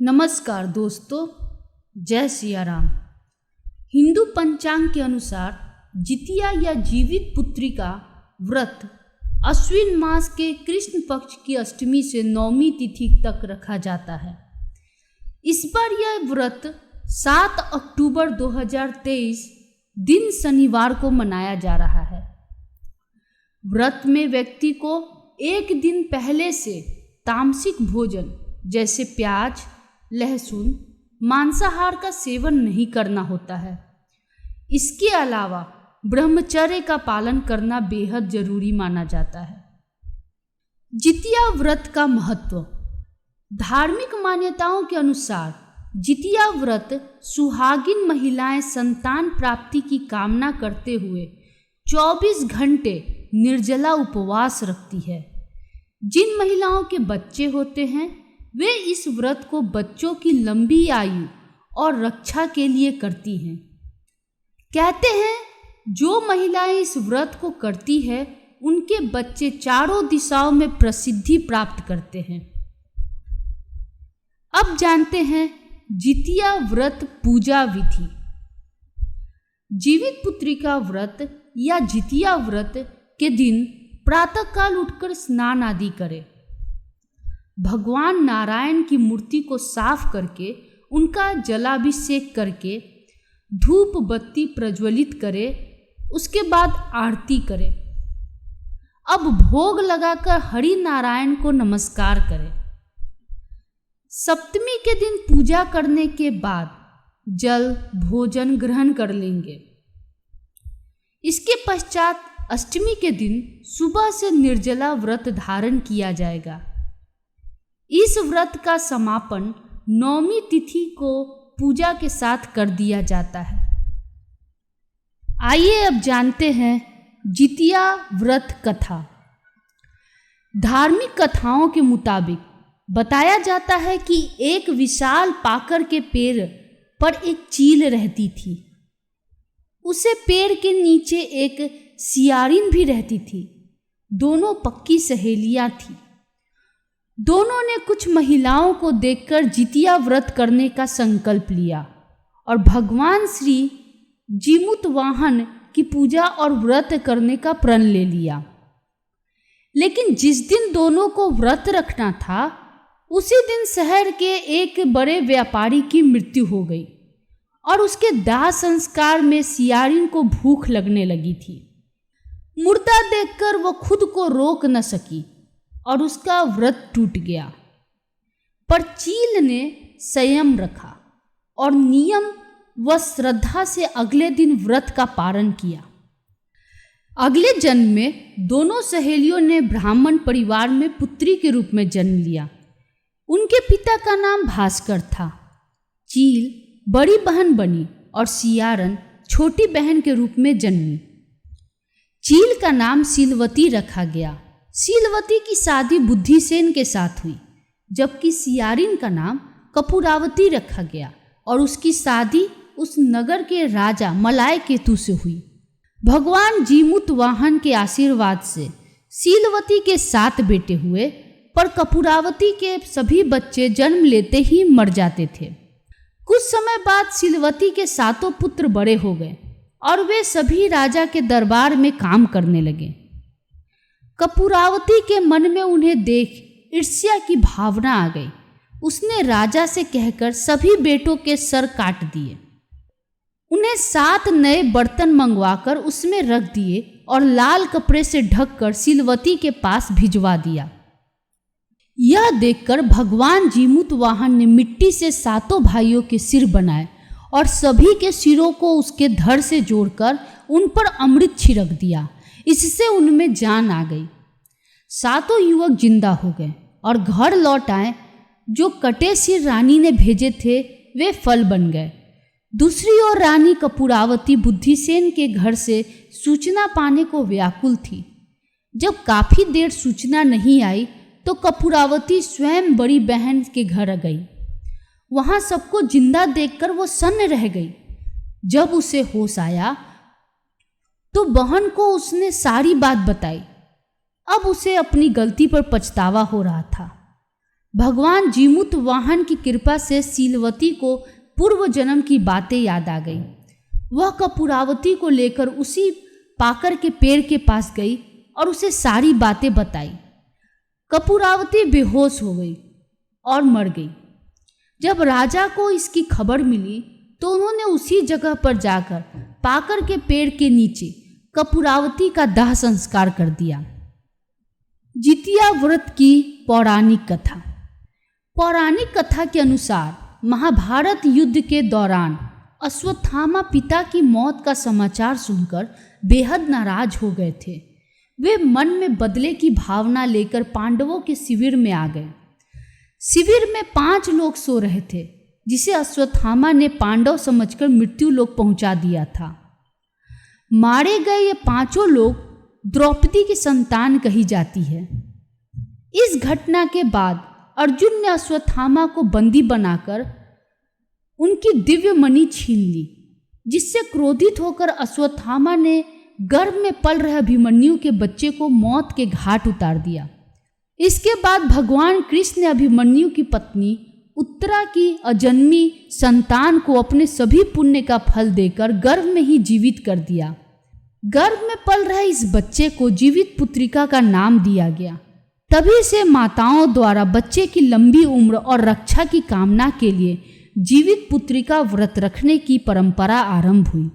नमस्कार दोस्तों, जय सिया राम। हिंदू पंचांग के अनुसार जितिया या जीवित पुत्री का व्रत अश्विन मास के कृष्ण पक्ष की अष्टमी से नवमी तिथि तक रखा जाता है। इस बार यह व्रत 7 अक्टूबर 2023 दिन शनिवार को मनाया जा रहा है। व्रत में व्यक्ति को एक दिन पहले से तामसिक भोजन जैसे प्याज, लहसुन, मांसाहार का सेवन नहीं करना होता है। इसके अलावा ब्रह्मचर्य का पालन करना बेहद जरूरी माना जाता है। जितिया व्रत का महत्व। धार्मिक मान्यताओं के अनुसार जितिया व्रत सुहागिन महिलाएं संतान प्राप्ति की कामना करते हुए 24 घंटे निर्जला उपवास रखती है। जिन महिलाओं के बच्चे होते हैं वे इस व्रत को बच्चों की लंबी आयु और रक्षा के लिए करती हैं। कहते हैं जो महिलाएं इस व्रत को करती है उनके बच्चे चारों दिशाओं में प्रसिद्धि प्राप्त करते हैं। अब जानते हैं जितिया व्रत पूजा विधि। जीवित पुत्री का व्रत या जितिया व्रत के दिन प्रातःकाल उठकर स्नान आदि करें। भगवान नारायण की मूर्ति को साफ करके उनका जलाभिषेक करके धूप बत्ती प्रज्वलित करें। उसके बाद आरती करें। अब भोग लगाकर हरि नारायण को नमस्कार करें। सप्तमी के दिन पूजा करने के बाद जल भोजन ग्रहण कर लेंगे। इसके पश्चात अष्टमी के दिन सुबह से निर्जला व्रत धारण किया जाएगा। इस व्रत का समापन नवमी तिथि को पूजा के साथ कर दिया जाता है। आइए अब जानते हैं जितिया व्रत कथा। धार्मिक कथाओं के मुताबिक बताया जाता है कि एक विशाल पाकर के पेड़ पर एक चील रहती थी। उसे पेड़ के नीचे एक सियारिन भी रहती थी। दोनों पक्की सहेलियां थीं। दोनों ने कुछ महिलाओं को देखकर जितिया व्रत करने का संकल्प लिया और भगवान श्री जीमूतवाहन की पूजा और व्रत करने का प्रण ले लिया। लेकिन जिस दिन दोनों को व्रत रखना था उसी दिन शहर के एक बड़े व्यापारी की मृत्यु हो गई और उसके दाह संस्कार में सियारिन को भूख लगने लगी थी। मुर्दा देखकर वो खुद को रोक न सकी और उसका व्रत टूट गया। पर चील ने संयम रखा और नियम व श्रद्धा से अगले दिन व्रत का पालन किया। अगले जन्म में दोनों सहेलियों ने ब्राह्मण परिवार में पुत्री के रूप में जन्म लिया। उनके पिता का नाम भास्कर था। चील बड़ी बहन बनी और सियारन छोटी बहन के रूप में जन्मी। चील का नाम सीलवती रखा गया। सीलवती की शादी बुद्धिसेन के साथ हुई, जबकि सियारिन का नाम कपूरावती रखा गया और उसकी शादी उस नगर के राजा मलाय केतु से हुई। भगवान जीमूतवाहन के आशीर्वाद से सीलवती के 7 बेटे हुए, पर कपूरावती के सभी बच्चे जन्म लेते ही मर जाते थे। कुछ समय बाद सीलवती के 7 पुत्र बड़े हो गए और वे सभी राजा के दरबार में काम करने लगे। कपूरावती के मन में उन्हें देख ईर्ष्या की भावना आ गई। उसने राजा से कहकर सभी बेटों के सर काट दिए। उन्हें 7 नए बर्तन मंगवाकर उसमें रख दिए और लाल कपड़े से ढककर सीलवती के पास भिजवा दिया। यह देखकर भगवान जीमूतवाहन ने मिट्टी से 7 भाइयों के सिर बनाए और सभी के सिरों को उसके धड़ से जोड़कर उन पर अमृत छिड़क दिया। इससे उनमें जान आ गई। 7 युवक जिंदा हो गए और घर लौट आए। जो कटे सिर रानी ने भेजे थे वे फल बन गए। दूसरी ओर रानी कपूरावती बुद्धिसेन के घर से सूचना पाने को व्याकुल थी। जब काफी देर सूचना नहीं आई तो कपूरावती स्वयं बड़ी बहन के घर गई। वहां सबको जिंदा देखकर वो सन्न रह गई। जब उसे होश आया तो बहन को उसने सारी बात बताई। अब उसे अपनी गलती पर पछतावा हो रहा था। भगवान जीमूत वाहन की कृपा से शीलवती को पूर्व जन्म की बातें याद आ गई। वह कपूरावती को लेकर उसी पाकर के पेड़ के पास गई और उसे सारी बातें बताई। कपूरावती बेहोश हो गई और मर गई। जब राजा को इसकी खबर मिली तो उन्होंने उसी जगह पर जाकर पाकर के पेड़ के नीचे कपूरावती का दाह संस्कार कर दिया। जितिया व्रत की पौराणिक कथा। पौराणिक कथा के अनुसार महाभारत युद्ध के दौरान अश्वत्थामा पिता की मौत का समाचार सुनकर बेहद नाराज हो गए थे। वे मन में बदले की भावना लेकर पांडवों के शिविर में आ गए। शिविर में 5 लोग सो रहे थे, जिसे अश्वत्थामा ने पांडव समझकर मृत्यु लोक पहुंचा दिया था। मारे गए ये 5 लोग द्रौपदी की संतान कही जाती है। इस घटना के बाद अर्जुन ने अश्वत्थामा को बंदी बनाकर उनकी दिव्य मणि छीन ली, जिससे क्रोधित होकर अश्वत्थामा ने गर्भ में पल रहे अभिमन्यु के बच्चे को मौत के घाट उतार दिया। इसके बाद भगवान कृष्ण ने अभिमन्यु की पत्नी उत्तरा की अजन्मी संतान को अपने सभी पुण्य का फल देकर गर्भ में ही जीवित कर दिया। गर्भ में पल रहे इस बच्चे को जीवित पुत्रिका का नाम दिया गया। तभी से माताओं द्वारा बच्चे की लंबी उम्र और रक्षा की कामना के लिए जीवित पुत्रिका व्रत रखने की परंपरा आरंभ हुई।